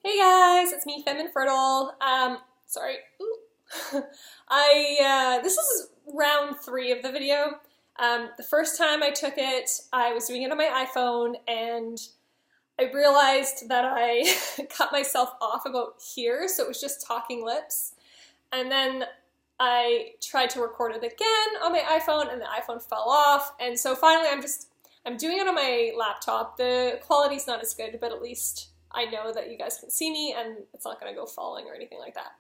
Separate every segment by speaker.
Speaker 1: Hey guys, it's me, Femme Infertile. Sorry. Ooh. This is round 3 of the video. The first time I took it, I was doing it on my iPhone, and I realized that I cut myself off about here, so it was just talking lips. And then I tried to record it again on my iPhone, and the iPhone fell off. And so finally, I'm doing it on my laptop. The quality's not as good, but at least I know that you guys can see me and it's not going to go falling or anything like that.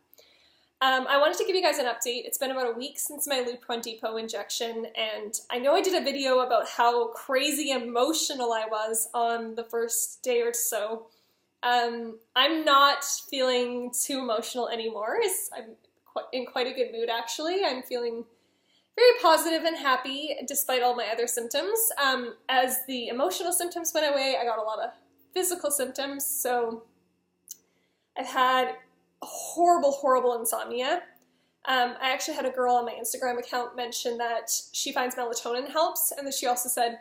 Speaker 1: I wanted to give you guys an update. It's been about a week since my Lupron Depot injection, and I know I did a video about how crazy emotional I was on the first day or so. I'm not feeling too emotional anymore. I'm in quite a good mood, actually. I'm feeling very positive and happy despite all my other symptoms. As the emotional symptoms went away, I got a lot of physical symptoms. So I've had horrible insomnia. I actually had a girl on my Instagram account mention that she finds melatonin helps, and then she also said,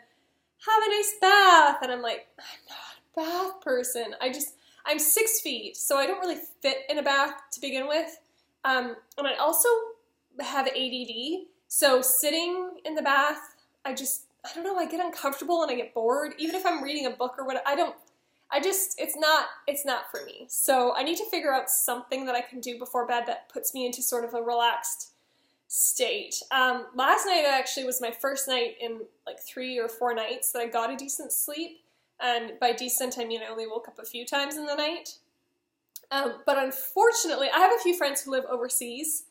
Speaker 1: have a nice bath. And I'm like, I'm not a bath person. I'm 6 feet, so I don't really fit in a bath to begin with. And I also have ADD, so sitting in the bath, I don't know, I get uncomfortable and I get bored. Even if I'm reading a book or whatever, it's not for me. So I need to figure out something that I can do before bed that puts me into sort of a relaxed state. Last night actually was my first night in like 3 or 4 nights that I got a decent sleep. And by decent, I mean I only woke up a few times in the night. But unfortunately, I have a few friends who live overseas.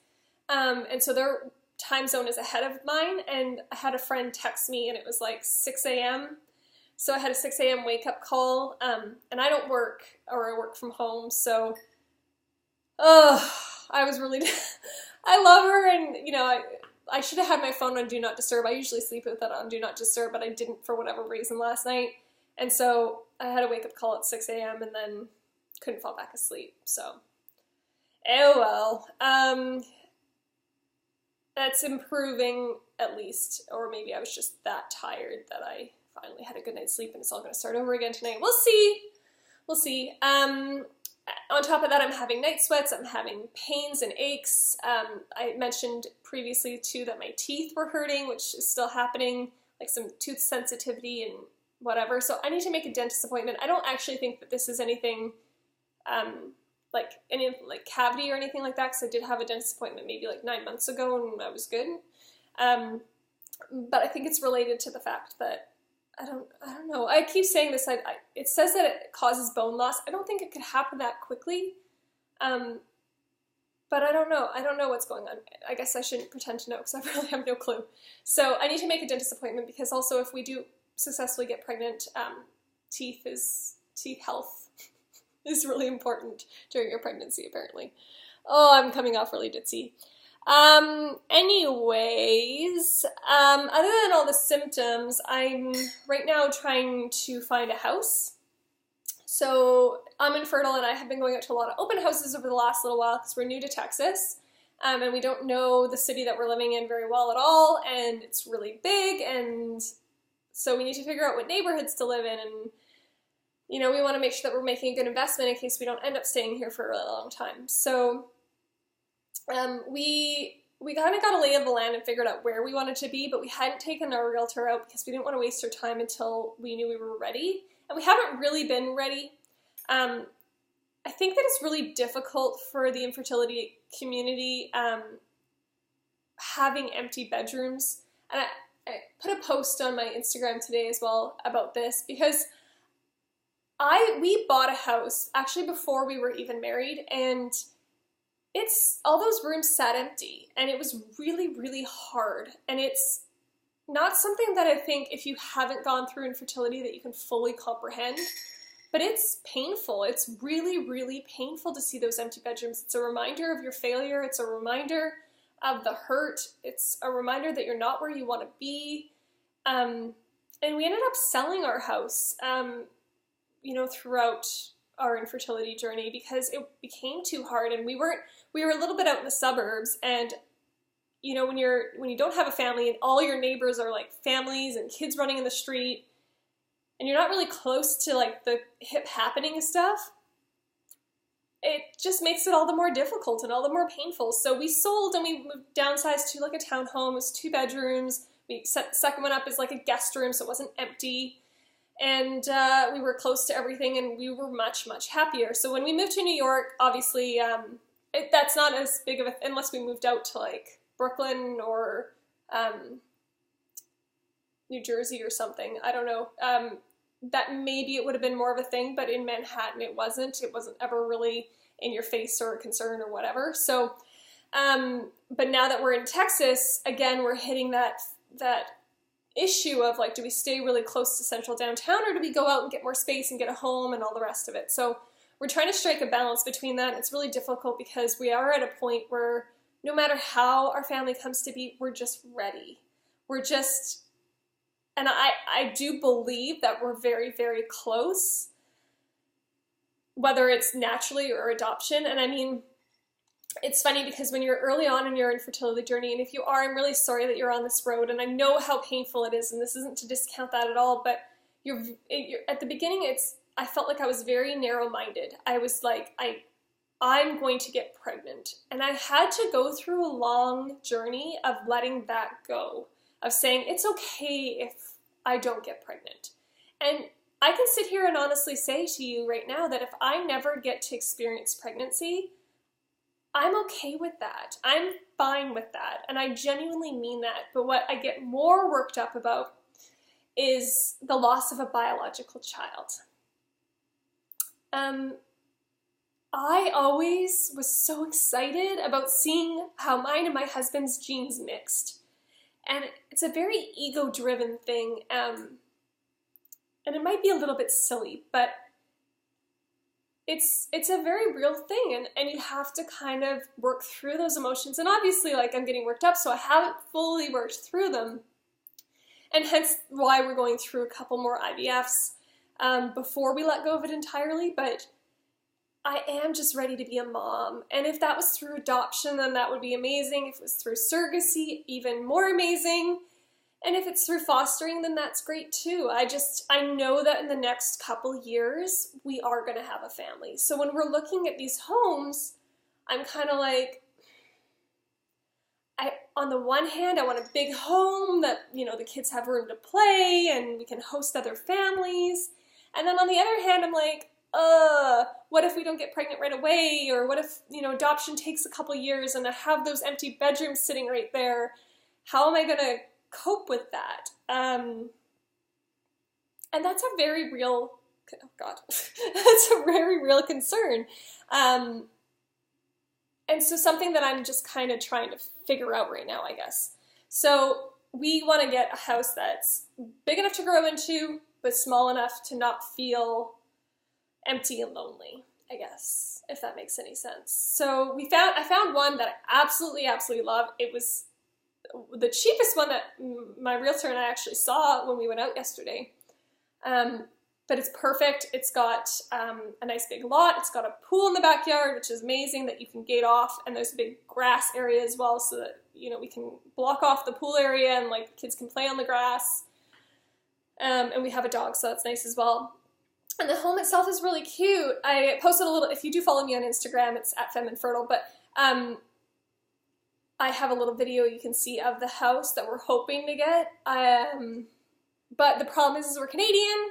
Speaker 1: And so their time zone is ahead of mine. And I had a friend text me and it was like 6 a.m. So I had a 6 a.m. wake-up call, and I don't work, or I work from home, so, I was really, I love her, and, you know, I should have had my phone on Do Not Disturb. I usually sleep with it on Do Not Disturb, but I didn't for whatever reason last night, and so I had a wake-up call at 6 a.m. and then couldn't fall back asleep, so, oh well, that's improving at least, or maybe I was just that tired that I finally had a good night's sleep and it's all going to start over again tonight. We'll see. We'll see. On top of that, I'm having night sweats. I'm having pains and aches. I mentioned previously, too, that my teeth were hurting, which is still happening, like some tooth sensitivity and whatever. So I need to make a dentist appointment. I don't actually think that this is anything like any like cavity or anything like that, because I did have a dentist appointment maybe like 9 months ago and I was good. But I think it's related to the fact that I don't know. I keep saying this. It says that it causes bone loss. I don't think it could happen that quickly. But I don't know. I don't know what's going on. I guess I shouldn't pretend to know because I really have no clue. So I need to make a dentist appointment because also if we do successfully get pregnant, teeth health is really important during your pregnancy, apparently. Oh, I'm coming off really ditzy. Anyways, other than all the symptoms, I'm right now trying to find a house. So I'm infertile and I have been going out to a lot of open houses over the last little while because we're new to Texas, and we don't know the city that we're living in very well at all, and it's really big, and so we need to figure out what neighborhoods to live in, and you know, we want to make sure that we're making a good investment in case we don't end up staying here for a really long time. So we kind of got a lay of the land and figured out where we wanted to be, but we hadn't taken our realtor out because we didn't want to waste our time until we knew we were ready. And we haven't really been ready. I think that it's really difficult for the infertility community having empty bedrooms. And I put a post on my Instagram today as well about this because we bought a house actually before we were even married, and all those rooms sat empty, and it was really hard, and it's not something that I think if you haven't gone through infertility that you can fully comprehend, but it's painful. It's really painful to see those empty bedrooms. It's a reminder of your failure. It's a reminder of the hurt. It's a reminder that you're not where you want to be, and we ended up selling our house, you know, throughout our infertility journey because it became too hard, and we were a little bit out in the suburbs, and you know, when you don't have a family and all your neighbors are like families and kids running in the street and you're not really close to like the hip happening stuff, it just makes it all the more difficult and all the more painful. So we sold and we moved, downsized to like a townhome. It was 2 bedrooms. We set the second one up as like a guest room, so it wasn't empty. And we were close to everything, and we were much, much happier. So when we moved to New York, obviously, that's not as big of a, unless we moved out to like Brooklyn or New Jersey or something. I don't know. That maybe it would have been more of a thing, but in Manhattan it wasn't. It wasn't ever really in your face or a concern or whatever. So, but now that we're in Texas, again, we're hitting that issue of like, do we stay really close to central downtown, or do we go out and get more space and get a home and all the rest of it? So we're trying to strike a balance between that. It's really difficult because we are at a point where no matter how our family comes to be, we're just ready. We're just, and I do believe that we're very, very close, whether it's naturally or adoption. And I mean, it's funny because when you're early on in your infertility journey, and if you are, I'm really sorry that you're on this road, and I know how painful it is, and this isn't to discount that at all, but you're at the beginning, I felt like I was very narrow-minded. I was like, I'm going to get pregnant. And I had to go through a long journey of letting that go, of saying, it's okay if I don't get pregnant. And I can sit here and honestly say to you right now that if I never get to experience pregnancy, I'm okay with that. I'm fine with that. And I genuinely mean that. But what I get more worked up about is the loss of a biological child. I always was so excited about seeing how mine and my husband's genes mixed. And it's a very ego-driven thing. And it might be a little bit silly, but it's a very real thing, and you have to kind of work through those emotions. And obviously, like, I'm getting worked up, so I haven't fully worked through them. And hence why we're going through a couple more IVFs before we let go of it entirely. But I am just ready to be a mom. And if that was through adoption, then that would be amazing. If it was through surrogacy, even more amazing. And if it's through fostering, then that's great too. I know that in the next couple years, we are going to have a family. So when we're looking at these homes, I'm kind of like, on the one hand, I want a big home that, you know, the kids have room to play and we can host other families. And then on the other hand, I'm like, what if we don't get pregnant right away? Or what if, you know, adoption takes a couple years and I have those empty bedrooms sitting right there? How am I going to cope with that? And that's a very real, oh God, that's a very real concern. And so something that I'm just kind of trying to figure out right now, I guess. So we want to get a house that's big enough to grow into, but small enough to not feel empty and lonely, I guess, if that makes any sense. So I found one that I absolutely, absolutely love. It was the cheapest one that my realtor and I actually saw when we went out yesterday. But it's perfect. It's got a nice big lot. It's got a pool in the backyard, which is amazing that you can gate off. And there's a big grass area as well, so that, you know, we can block off the pool area and like kids can play on the grass. And we have a dog, so that's nice as well. And the home itself is really cute. I posted a little, if you do follow me on Instagram, it's @FemInfertile, but I have a little video you can see of the house that we're hoping to get. But the problem is we're Canadian,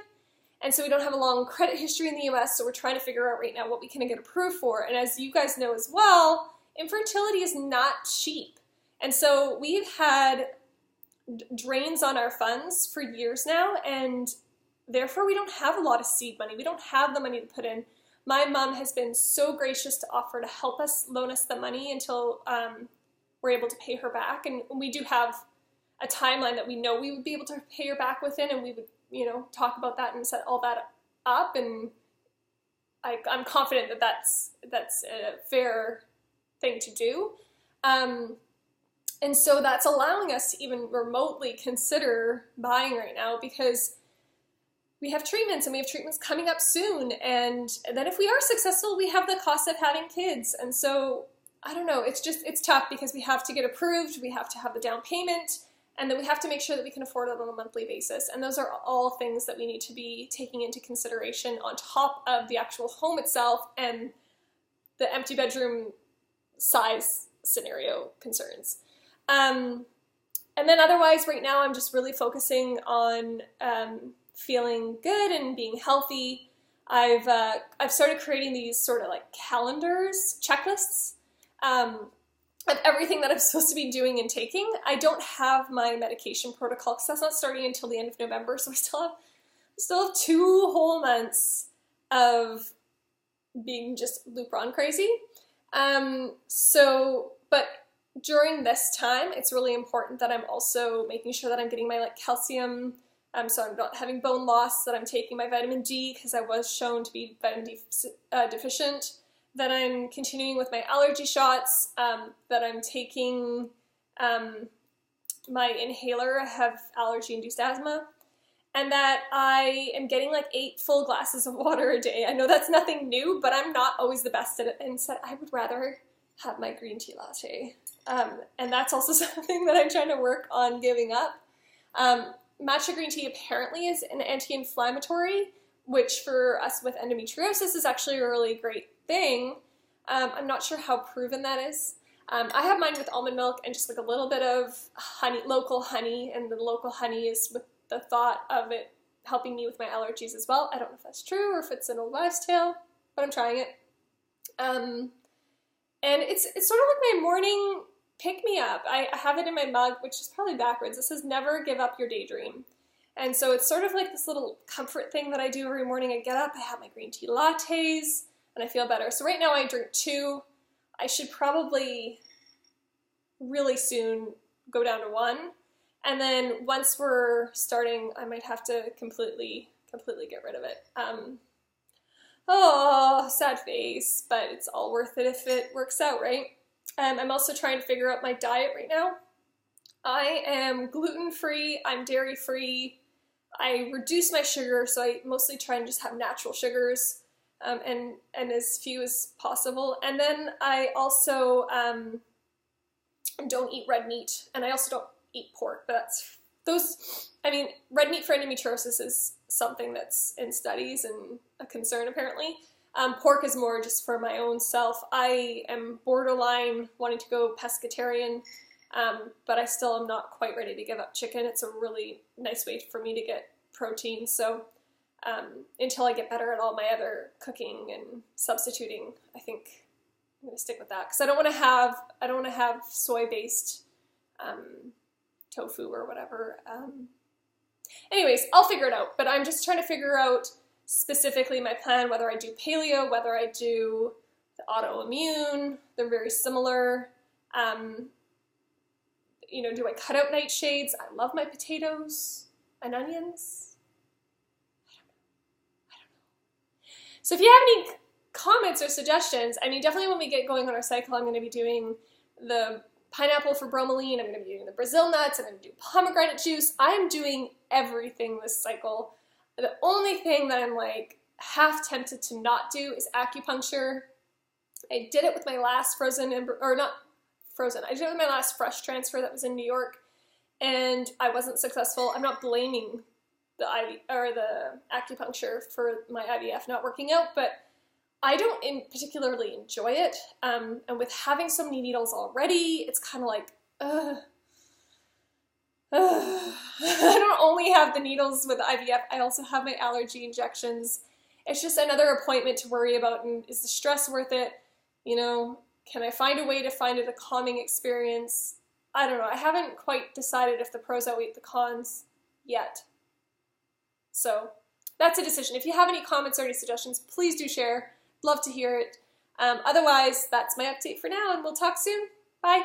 Speaker 1: and so we don't have a long credit history in the US, so we're trying to figure out right now what we can get approved for. And as you guys know as well, infertility is not cheap. And so we've had drains on our funds for years now, and therefore we don't have a lot of seed money. We don't have the money to put in. My mom has been so gracious to offer to help us, loan us the money until we're able to pay her back. And we do have a timeline that we know we would be able to pay her back within, and we would, you know, talk about that and set all that up. And I'm confident that that's a fair thing to do. And so that's allowing us to even remotely consider buying right now, because we have treatments, and we have treatments coming up soon. And then if we are successful, we have the cost of having kids. And so, I don't know, it's tough because we have to get approved, we have to have the down payment, and then we have to make sure that we can afford it on a monthly basis. And those are all things that we need to be taking into consideration on top of the actual home itself and the empty bedroom size scenario concerns. And then otherwise, right now, I'm just really focusing on feeling good and being healthy. I've started creating these sort of like calendars, checklists, of everything that I'm supposed to be doing and taking. I don't have my medication protocol because that's not starting until the end of November, so I still have 2 whole months of being just Lupron crazy. But during this time, it's really important that I'm also making sure that I'm getting my like calcium, so I'm not having bone loss, that I'm taking my vitamin D because I was shown to be vitamin D deficient, that I'm continuing with my allergy shots, that I'm taking my inhaler. I have allergy-induced asthma, and that I am getting like 8 full glasses of water a day. I know that's nothing new, but I'm not always the best at it, and said I would rather have my green tea latte. And that's also something that I'm trying to work on giving up. Matcha green tea apparently is an anti-inflammatory, which for us with endometriosis is actually a really great thing. I'm not sure how proven that is. I have mine with almond milk and just like a little bit of honey, local honey, and the local honey is with the thought of it helping me with my allergies as well. I don't know if that's true or if it's an old wives' tale, but I'm trying it. And it's sort of like my morning pick-me-up. I have it in my mug, which is probably backwards. It says, never give up your daydream. And so it's sort of like this little comfort thing that I do every morning. I get up, I have my green tea lattes, and I feel better. So right now I drink 2. I should probably really soon go down to 1. And then once we're starting, I might have to completely get rid of it. Oh, sad face, but it's all worth it if it works out, right? I'm also trying to figure out my diet right now. I am gluten-free, I'm dairy-free, I reduce my sugar, so I mostly try and just have natural sugars, and as few as possible. And then I also don't eat red meat, and I also don't eat pork, but red meat for endometriosis is something that's in studies and a concern apparently. Pork is more just for my own self. I am borderline wanting to go pescatarian, but I still am not quite ready to give up chicken. It's a really nice way for me to get protein. So until I get better at all my other cooking and substituting, I think I'm going to stick with that because I don't want to have soy-based tofu or whatever. Anyways, I'll figure it out, but I'm just trying to figure out specifically my plan, whether I do paleo, whether I do the autoimmune. They're very similar. Do I cut out nightshades? I love my potatoes and onions. I don't know. So if you have any comments or suggestions, definitely when we get going on our cycle, I'm going to be doing the pineapple for bromelain, I'm going to be doing the Brazil nuts, I'm going to do pomegranate juice. I'm doing everything this cycle. The only thing that I'm like half tempted to not do is acupuncture. I did it with my last I did it with my last fresh transfer that was in New York, and I wasn't successful. I'm not blaming the acupuncture for my IVF not working out, but I don't particularly enjoy it, and with having so many needles already, it's kind of like, I don't only have the needles with IVF, I also have my allergy injections. It's just another appointment to worry about, and is the stress worth it? Can I find a way to find it a calming experience? I don't know. I haven't quite decided if the pros outweigh the cons yet. So that's a decision. If you have any comments or any suggestions, please do share. Love to hear it. Otherwise, that's my update for now, and we'll talk soon. Bye.